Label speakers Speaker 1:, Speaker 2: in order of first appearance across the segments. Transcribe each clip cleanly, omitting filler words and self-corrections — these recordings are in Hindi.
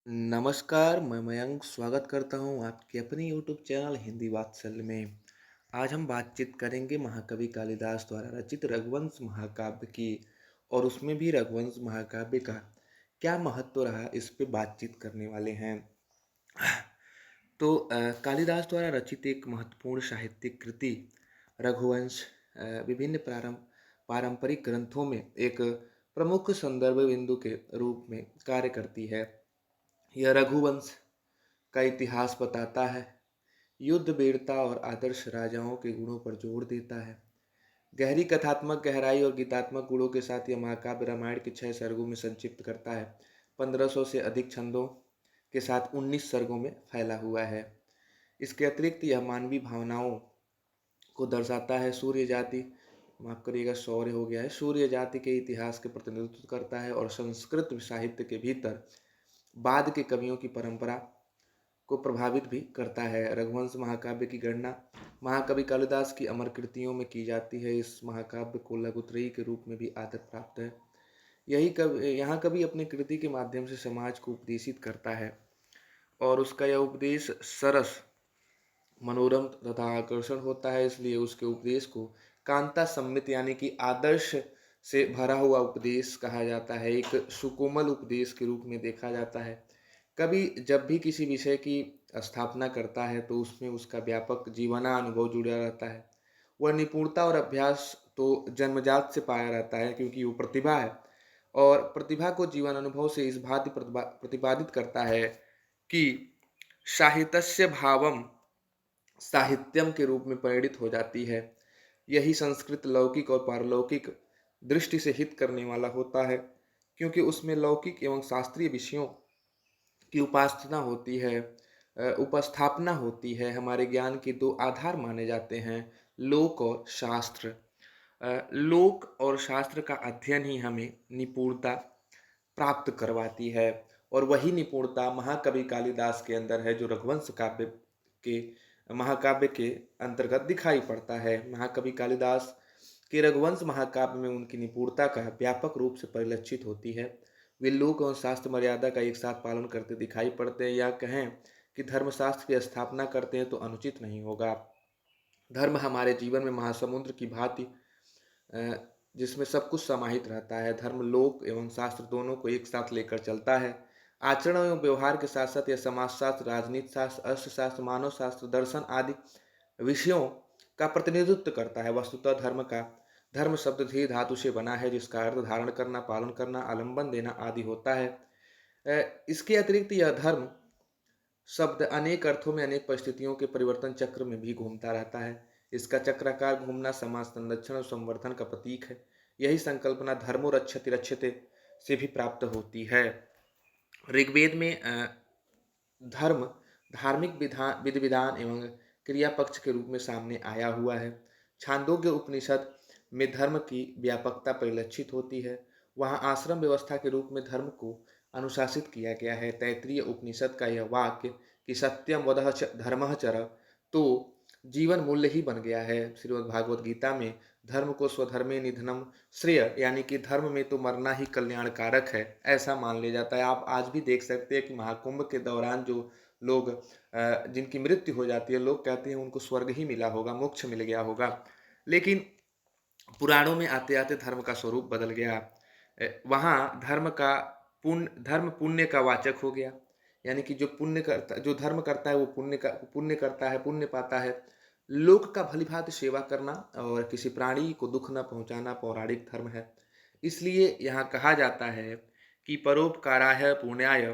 Speaker 1: नमस्कार, मैं मयंक स्वागत करता हूँ आपके अपने यूट्यूब चैनल हिंदी वात्सल्य में। आज हम बातचीत करेंगे महाकवि कालिदास द्वारा रचित रघुवंश महाकाव्य की और उसमें भी रघुवंश महाकाव्य का क्या महत्व रहा इस पे बातचीत करने वाले हैं। तो कालिदास द्वारा रचित एक महत्वपूर्ण साहित्यिक कृति रघुवंश विभिन्न पारंपरिक ग्रंथों में एक प्रमुख संदर्भ बिंदु के रूप में कार्य करती है। यह रघुवंश का इतिहास बताता है, युद्ध वीरता और आदर्श राजाओं के गुणों पर जोर देता है। गहरी कथात्मक गहराई और गीतात्मक गुणों के साथ यह महाकाव्य रामायण के 6 सर्गों में संक्षिप्त करता है। 1500 से अधिक छंदों के साथ 19 सर्गों में फैला हुआ है। इसके अतिरिक्त यह मानवीय भावनाओं को दर्शाता है। सूर्य जाति माफ करिएगा शौर्य हो गया है सूर्य जाति के इतिहास के प्रतिनिधित्व करता है और संस्कृत साहित्य के भीतर बाद के कवियों की परंपरा को प्रभावित भी करता है। रघुवंश महाकाव्य की गणना महाकवि कालिदास की अमर कृतियों में की जाती है। इस महाकाव्य को लघुत्रयी के रूप में भी आदर प्राप्त है। यहाँ कवि अपनी कृति के माध्यम से समाज को उपदेशित करता है और उसका यह उपदेश सरस, मनोरम तथा आकर्षण होता है। इसलिए उसके उपदेश को कांता सम्मित यानी कि आदर्श से भरा हुआ उपदेश कहा जाता है। एक सुकोमल उपदेश के रूप में देखा जाता है। कवि जब भी किसी विषय की स्थापना करता है तो उसमें उसका व्यापक जीवनानुभव जुड़ा रहता है। वह निपुणता और अभ्यास तो जन्मजात से पाया रहता है क्योंकि वो प्रतिभा है और प्रतिभा को जीवन अनुभव से इस भांति प्रतिपादित करता है कि साहित्यस्य भावम साहित्यम के रूप में परिणित हो जाती है। यही संस्कृत लौकिक और पारलौकिक दृष्टि से हित करने वाला होता है क्योंकि उसमें लौकिक एवं शास्त्रीय विषयों की उपासना होती है, उपस्थापना होती है। हमारे ज्ञान के दो आधार माने जाते हैं, लोक और शास्त्र। लोक और शास्त्र का अध्ययन ही हमें निपुणता प्राप्त करवाती है और वही निपुणता महाकवि कालिदास के अंदर है जो रघुवंश काव्य के महाकाव्य के अंतर्गत दिखाई पड़ता है। महाकवि कालिदास के रघुवंश महाकाव्य में उनकी निपुणता का व्यापक रूप से परिलक्षित होती है। वे लोक और शास्त्र मर्यादा का एक साथ पालन करते दिखाई पड़ते हैं। या कहें कि धर्मशास्त्र की स्थापना करते हैं तो अनुचित नहीं होगा। धर्म हमारे जीवन में महासमुद्र की भांति जिसमें सब कुछ समाहित रहता है। धर्म लोक एवं शास्त्र दोनों को एक साथ लेकर चलता है। आचरण एवं व्यवहार के साथ साथ यह समाजशास्त्र, राजनीति शास्त्र, अर्थशास्त्र, मानव शास्त्र, दर्शन आदि विषयों का प्रतिनिधित्व करता है। वस्तुतः धर्म शब्द धी धातु से बना है जिसका अर्थ धारण करना, पालन करना, आलंबन देना आदि होता है। इसके अतिरिक्त यह धर्म शब्द अनेक अर्थों में अनेक परिस्थितियों के परिवर्तन चक्र में भी घूमता रहता है। इसका चक्राकार घूमना समाज संरक्षण और संवर्धन का प्रतीक है। यही संकल्पना धर्मो रक्षति रक्षते से भी प्राप्त होती है। ऋग्वेद में धर्म धार्मिक विधि विधान एवं क्रिया पक्ष के रूप में सामने आया हुआ है। छांदोग्य उपनिषद में धर्म की व्यापकता परिलक्षित होती है। वहाँ आश्रम व्यवस्था के रूप में धर्म को अनुशासित किया गया है। तैत्रीय उपनिषद का यह वाक्य कि सत्यम वदः धर्मः चर तो जीवन मूल्य ही बन गया है। श्रीमद् भागवत गीता में धर्म को स्वधर्मे निधनम श्रेय यानी कि धर्म में तो मरना ही कल्याणकारक है ऐसा मान लिया जाता है। आप आज भी देख सकते हैं कि महाकुंभ के दौरान जो लोग जिनकी मृत्यु हो जाती है, लोग कहते हैं उनको स्वर्ग ही मिला होगा, मोक्ष मिल गया होगा। लेकिन पुराणों में आते आते धर्म का स्वरूप बदल गया। वहाँ धर्म पुण्य का वाचक हो गया। यानी कि जो धर्म करता है वो पुण्य करता है, पुण्य पाता है। लोक का भलीभांति सेवा करना और किसी प्राणी को दुख न पहुंचाना पौराणिक धर्म है। इसलिए यहाँ कहा जाता है कि परोपकाराय पुण्याय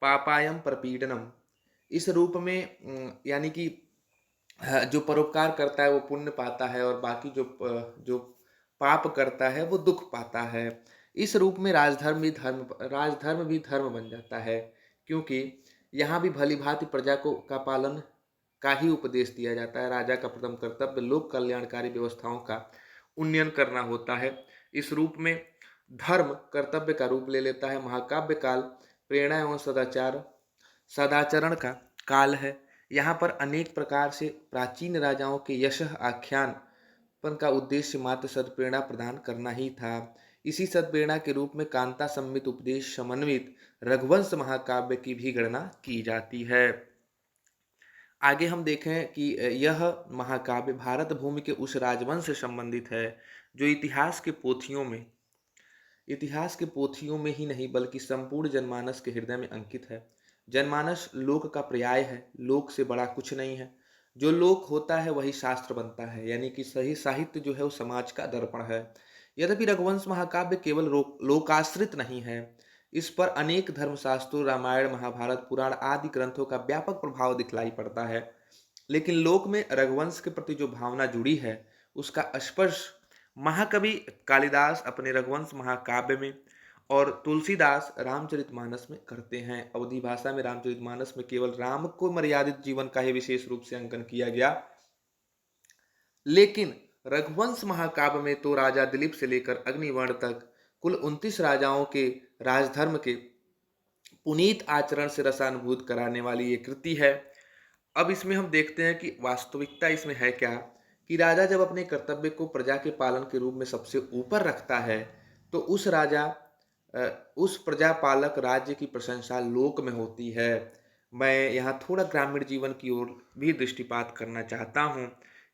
Speaker 1: पापायम प्रपीडनम। इस रूप में यानी कि जो परोपकार करता है वो पुण्य पाता है और बाकी जो पाप करता है वो दुख पाता है। इस रूप में राजधर्म भी धर्म बन जाता है क्योंकि यहाँ भी भली भांति प्रजा को का पालन का ही उपदेश दिया जाता है। राजा का प्रथम कर्तव्य लोक कल्याणकारी व्यवस्थाओं का उन्नयन करना होता है। इस रूप में धर्म कर्तव्य का रूप ले लेता है। महाकाव्य काल प्रेरणा एवं सदाचरण का काल है। यहाँ पर अनेक प्रकार से प्राचीन राजाओं के यश आख्यान का उद्देश्य मात्र सद्प्रेरणा प्रदान करना ही था। इसी सद्प्रेरणा के रूप में कांता संमित उपदेश समन्वित रघुवंश महाकाव्य की भी गणना की जाती है। आगे हम देखें कि यह महाकाव्य भारत भूमि के उस राजवंश से संबंधित है जो इतिहास के पोथियों में ही नहीं बल्कि संपूर्ण जनमानस के हृदय में अंकित है। जनमानस लोक का पर्याय है, लोक से बड़ा कुछ नहीं है। जो लोक होता है वही शास्त्र बनता है, यानी कि सही साहित्य जो है वो समाज का दर्पण है। यद्यपि रघुवंश महाकाव्य केवल लोकाश्रित नहीं है, इस पर अनेक धर्मशास्त्रों, रामायण, महाभारत, पुराण आदि ग्रंथों का व्यापक प्रभाव दिखलाई पड़ता है। लेकिन लोक में रघुवंश के प्रति जो भावना जुड़ी है उसका स्पर्श महाकवि कालिदास अपने रघुवंश महाकाव्य में और तुलसीदास रामचरितमानस में करते हैं। अवधी भाषा में रामचरितमानस में केवल राम को मर्यादित जीवन का ही विशेष रूप से अंकन किया गया, लेकिन रघुवंश महाकाव्य में तो राजा दिलीप से लेकर अग्निवर्ण तक कुल 29 राजाओं के राजधर्म के पुनीत आचरण से रसानुभूत कराने वाली ये कृति है। अब इसमें हम देखते हैं कि वास्तविकता इसमें है क्या, कि राजा जब अपने कर्तव्य को प्रजा के पालन के रूप में सबसे ऊपर रखता है तो उस प्रजा पालक राज्य की प्रशंसा लोक में होती है। मैं यहाँ थोड़ा ग्रामीण जीवन की ओर भी दृष्टिपात करना चाहता हूँ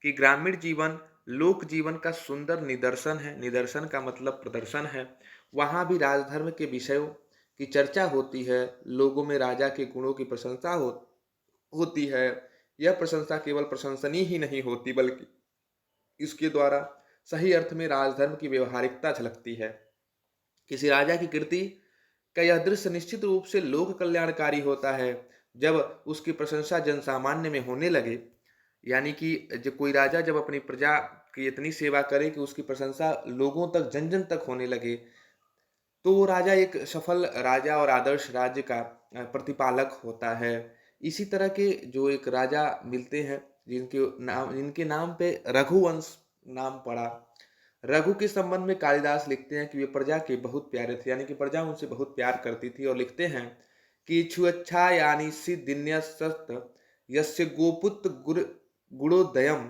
Speaker 1: कि ग्रामीण जीवन लोक जीवन का सुंदर निदर्शन है। निदर्शन का मतलब प्रदर्शन है। वहाँ भी राजधर्म के विषयों की चर्चा होती है, लोगों में राजा के गुणों की प्रशंसा होती है। यह प्रशंसा केवल प्रशंसनीय ही नहीं होती बल्कि इसके द्वारा सही अर्थ में राजधर्म की व्यवहारिकता झलकती है। किसी राजा की कीर्ति का यह दृश्य निश्चित रूप से लोक कल्याणकारी होता है जब उसकी प्रशंसा जनसामान्य में होने लगे, यानी कि जब कोई राजा जब अपनी प्रजा की इतनी सेवा करे कि उसकी प्रशंसा लोगों तक जन जन तक होने लगे, तो वो राजा एक सफल राजा और आदर्श राज्य का प्रतिपालक होता है। इसी तरह के जो एक राजा मिलते हैं जिनके नाम पे रघुवंश नाम पड़ा। रघु के संबंध में कालिदास लिखते हैं कि वे प्रजा के बहुत प्यारे थे, यानी कि प्रजा उनसे बहुत प्यार करती थी, और लिखते हैं कि छुअच्छा यानी सिद्धिन्यस्त यस्य गोपुत्र गुणोदयम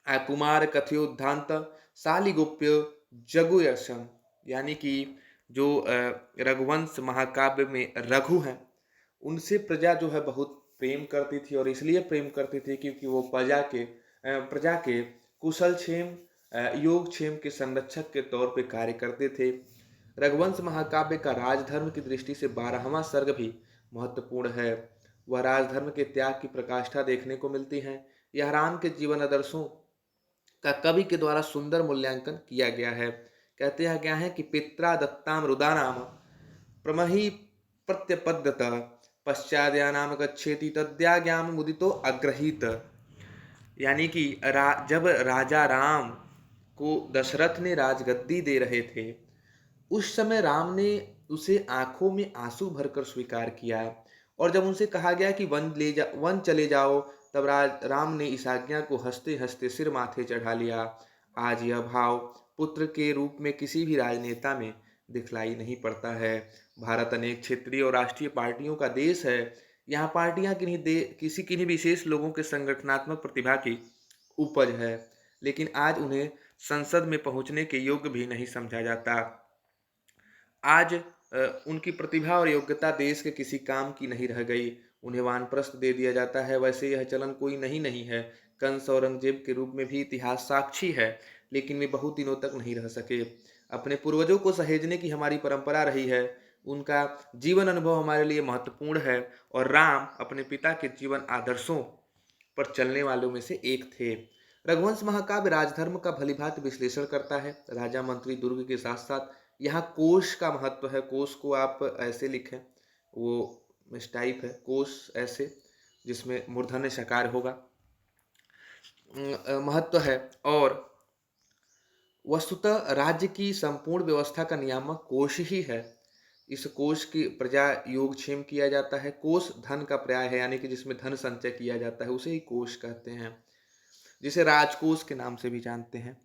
Speaker 1: कुमार कथयोद्धांत शालिगोप्य जगुयशम, यानी कि जो रघुवंश महाकाव्य में रघु हैं उनसे प्रजा जो है बहुत प्रेम करती थी, और इसलिए प्रेम करती थी क्योंकि वो प्रजा के कुशलक्षेम योगक्षेम के संरक्षक के तौर पे कार्य करते थे। रघुवंश महाकाव्य का राजधर्म की दृष्टि से 12वां सर्ग भी महत्वपूर्ण है। वह राजधर्म के त्याग की प्रकाष्ठा देखने को मिलती है। यह राम के जीवन आदर्शों का कवि के द्वारा सुंदर मूल्यांकन किया गया है। कहते हैं क्या है कि पित्रा दत्ताम रुदानाम प्रमही प्रत्यपद्यत पश्चाद्यानाम गच्छेति तद्याज्ञाम मुदितो अग्रहीत, यानी कि जब राजा राम को दशरथ ने राजगद्दी दे रहे थे उस समय राम ने उसे आंखों में आंसू भरकर स्वीकार किया, और जब उनसे कहा गया कि वन चले जाओ तब राम ने इस आज्ञा को हंसते हंसते सिर माथे चढ़ा लिया। आज यह भाव पुत्र के रूप में किसी भी राजनेता में दिखलाई नहीं पड़ता है। भारत अनेक क्षेत्रीय और राष्ट्रीय पार्टियों का देश है। यहाँ पार्टियां किन्हीं विशेष लोगों के संगठनात्मक प्रतिभा की उपज है, लेकिन आज उन्हें संसद में पहुंचने के योग्य भी नहीं समझा जाता। आज उनकी प्रतिभा और योग्यता देश के किसी काम की नहीं रह गई, उन्हें वानप्रस्थ दे दिया जाता है। वैसे यह चलन कोई नहीं है। कंस औरंगजेब के रूप में भी इतिहास साक्षी है, लेकिन वे बहुत दिनों तक नहीं रह सके। अपने पूर्वजों को सहेजने की हमारी परंपरा रही है, उनका जीवन अनुभव हमारे लिए महत्वपूर्ण है, और राम अपने पिता के जीवन आदर्शों पर चलने वालों में से एक थे। रघुवंश महाकाव्य राजधर्म का भलीभांति विश्लेषण करता है। राजा मंत्री दुर्ग के साथ साथ यहाँ कोश का महत्व है। कोश को आप ऐसे लिखें, वो मिसटाइप है, कोश ऐसे जिसमें मूर्धन्य शकार होगा, महत्व है। और वस्तुतः राज्य की संपूर्ण व्यवस्था का नियामक कोश ही है। इस कोश की प्रजा योगक्षेम किया जाता है। कोश धन का पर्याय है, यानी कि जिसमें धन संचय किया जाता है उसे ही कोश कहते हैं, जिसे राजकोष के नाम से भी जानते हैं।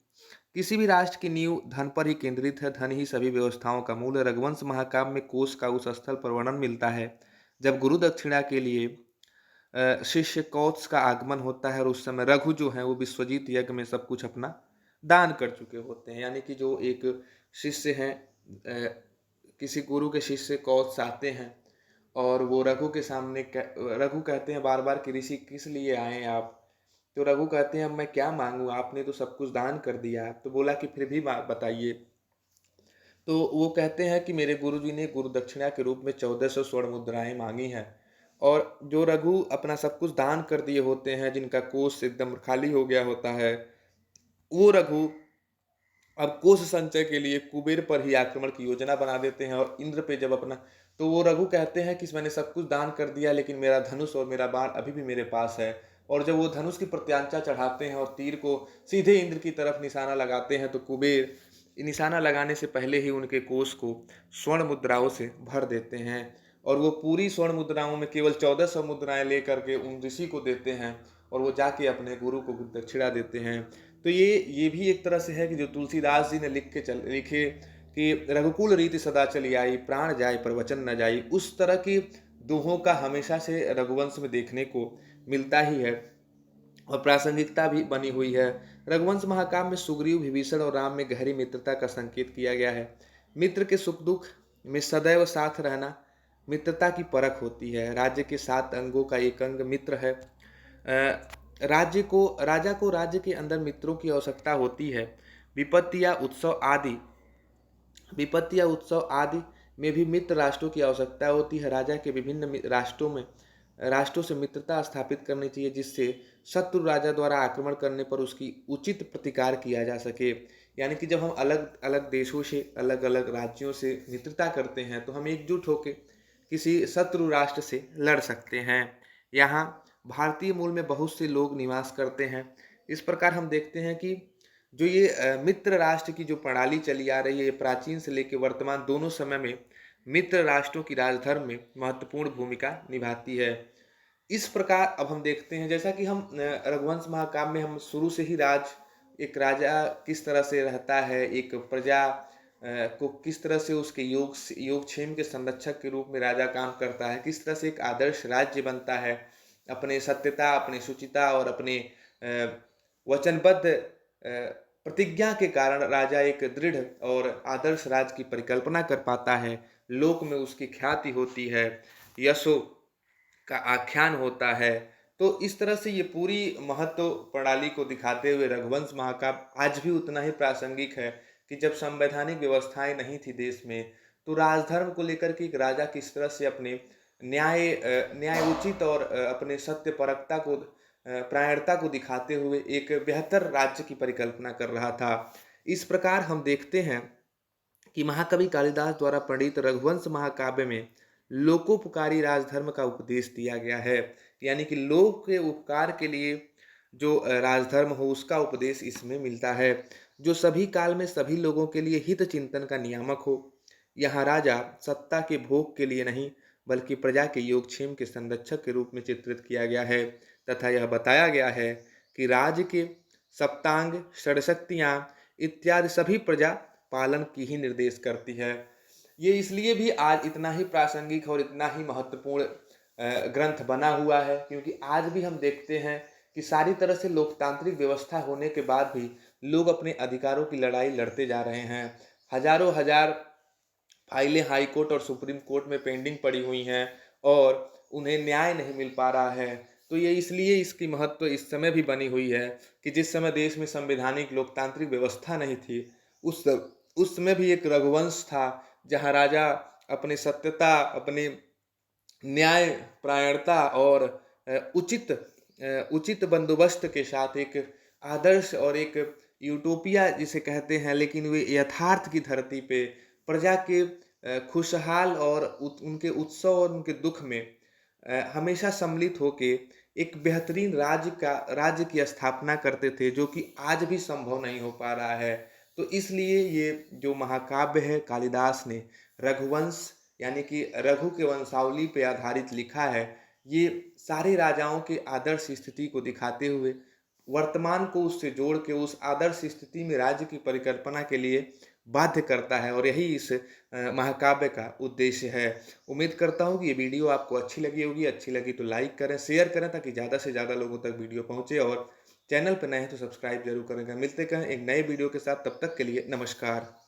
Speaker 1: किसी भी राष्ट्र की नींव धन पर ही केंद्रित है, धन ही सभी व्यवस्थाओं का मूल है। रघुवंश महाकाव्य में कोश का उस स्थल पर वर्णन मिलता है जब गुरु दक्षिणा के लिए शिष्य कौत्स का आगमन होता है, और उस समय रघु जो है वो विश्वजीत यज्ञ में सब कुछ अपना दान कर चुके होते हैं। यानी कि जो एक शिष्य हैं, किसी गुरु के शिष्य कौत्स आते हैं और वो रघु के सामने रघु कहते हैं बार बार कि ऋषि किस लिए आए हैं आप। तो रघु कहते हैं अब मैं क्या मांगू, आपने तो सब कुछ दान कर दिया। तो बोला कि फिर भी बताइए। तो वो कहते हैं कि मेरे गुरुजी ने गुरु दक्षिणा के रूप में 1400 स्वर्ण मुद्राएं मांगी हैं। और जो रघु अपना सब कुछ दान कर दिए होते हैं, जिनका कोष एकदम खाली हो गया होता है, वो रघु अब कोष संचय के लिए कुबेर पर ही आक्रमण की योजना बना देते हैं। और इंद्र पे जब अपना, तो वो रघु कहते हैं कि मैंने सब कुछ दान कर दिया लेकिन मेरा धनुष और मेरा बाण अभी भी मेरे पास है। और जब वो धनुष की प्रत्यांचा चढ़ाते हैं और तीर को सीधे इंद्र की तरफ निशाना लगाते हैं, तो कुबेर निशाना लगाने से पहले ही उनके कोष को स्वर्ण मुद्राओं से भर देते हैं। और वो पूरी स्वर्ण मुद्राओं में केवल 1400 मुद्राएं लेकर के उन ऋषि को देते हैं और वो जाके अपने गुरु को दक्षिणा देते हैं। तो ये भी एक तरह से है कि जो तुलसीदास जी ने लिखे कि रघुकुल रीति सदा चली आई, प्राण जाए पर वचन न जाई, उस तरह की दोहों का हमेशा से रघुवंश में देखने को मिलता ही है और प्रासंगिकता भी बनी हुई है। रघुवंश महाकाव्य में सुग्रीव, विभीषण और राम में गहरी मित्रता का संकेत किया गया है। मित्र के सुख दुख में सदैव साथ रहना मित्रता की परख होती है। राज्य के 7 अंगों का एक अंग मित्र है। राजा को राज्य के अंदर मित्रों की आवश्यकता होती है। विपत्ति या उत्सव आदि में भी मित्र राष्ट्रों की आवश्यकता होती है। राजा के विभिन्न राष्ट्रों से मित्रता स्थापित करनी चाहिए, जिससे शत्रु राजा द्वारा आक्रमण करने पर उसकी उचित प्रतिकार किया जा सके। यानी कि जब हम अलग अलग देशों से, अलग अलग राज्यों से मित्रता करते हैं तो हम एकजुट होकर किसी शत्रु राष्ट्र से लड़ सकते हैं। यहाँ भारतीय मूल में बहुत से लोग निवास करते हैं। इस प्रकार हम देखते हैं कि जो ये मित्र राष्ट्र की जो प्रणाली चली आ रही है, ये प्राचीन से लेकर वर्तमान दोनों समय में मित्र राष्ट्रों की राजधर्म में महत्वपूर्ण भूमिका निभाती है। इस प्रकार अब हम देखते हैं, जैसा कि हम रघुवंश महाकाव्य में हम शुरू से ही एक राजा किस तरह से रहता है, एक प्रजा को किस तरह से उसके योगक्षेम के संरक्षक के रूप में राजा काम करता है, किस तरह से एक आदर्श राज्य बनता है। अपने सत्यता, अपने शुचिता और अपने वचनबद्ध प्रतिज्ञा के कारण राजा एक दृढ़ और आदर्श राज्य की परिकल्पना कर पाता है। लोक में उसकी ख्याति होती है, यशो का आख्यान होता है। तो इस तरह से ये पूरी महत्व प्रणाली को दिखाते हुए रघुवंश महाकाव्य आज भी उतना ही प्रासंगिक है कि जब संवैधानिक व्यवस्थाएं नहीं थी देश में, तो राजधर्म को लेकर के एक राजा किस तरह से अपने न्याय उचित और अपने सत्यपरकता को, प्रायणता को दिखाते हुए एक बेहतर राज्य की परिकल्पना कर रहा था। इस प्रकार हम देखते हैं कि महाकवि कालिदास द्वारा प्रणीत रघुवंश महाकाव्य में लोकोपकारी राजधर्म का उपदेश दिया गया है। यानी कि लोक के उपकार के लिए जो राजधर्म हो, उसका उपदेश इसमें मिलता है, जो सभी काल में सभी लोगों के लिए हित चिंतन का नियामक हो। यहाँ राजा सत्ता के भोग के लिए नहीं, बल्कि प्रजा के योगक्षेम के संरक्षक के रूप में चित्रित किया गया है, तथा यह बताया गया है कि राज्य के सप्तांग, षडशक्तियाँ इत्यादि सभी प्रजा पालन की ही निर्देश करती है। ये इसलिए भी आज इतना ही प्रासंगिक और इतना ही महत्वपूर्ण ग्रंथ बना हुआ है, क्योंकि आज भी हम देखते हैं कि सारी तरह से लोकतांत्रिक व्यवस्था होने के बाद भी लोग अपने अधिकारों की लड़ाई लड़ते जा रहे हैं। हजारों हजार फाइलें हाई कोर्ट और सुप्रीम कोर्ट में पेंडिंग पड़ी हुई हैं और उन्हें न्याय नहीं मिल पा रहा है। तो ये इसलिए इसकी महत्व इस समय भी बनी हुई है कि जिस समय देश में संवैधानिक लोकतांत्रिक व्यवस्था नहीं थी, उस समय भी एक रघुवंश था, जहाँ राजा अपने सत्यता, अपने न्याय प्रायणता और उचित बंदोबस्त के साथ एक आदर्श और एक यूटोपिया जिसे कहते हैं, लेकिन वे यथार्थ की धरती पे प्रजा के खुशहाल और उनके उत्सव और उनके दुख में हमेशा सम्मिलित होके एक बेहतरीन राज्य की स्थापना करते थे, जो कि आज भी संभव नहीं हो पा रहा है। तो इसलिए ये जो महाकाव्य है कालिदास ने रघुवंश यानी कि रघु के वंशावली पे आधारित लिखा है, ये सारे राजाओं के आदर्श स्थिति को दिखाते हुए वर्तमान को उससे जोड़ के उस आदर्श स्थिति में राज्य की परिकल्पना के लिए बाध्य करता है, और यही इस महाकाव्य का उद्देश्य है। उम्मीद करता हूँ कि ये वीडियो आपको अच्छी लगी होगी। अच्छी लगी तो लाइक करें, शेयर करें, ताकि ज़्यादा से ज़्यादा लोगों तक वीडियो पहुँचे और चैनल पर नए हैं तो सब्सक्राइब जरूर करेंगे। मिलते हैं एक नए वीडियो के साथ, तब तक के लिए नमस्कार।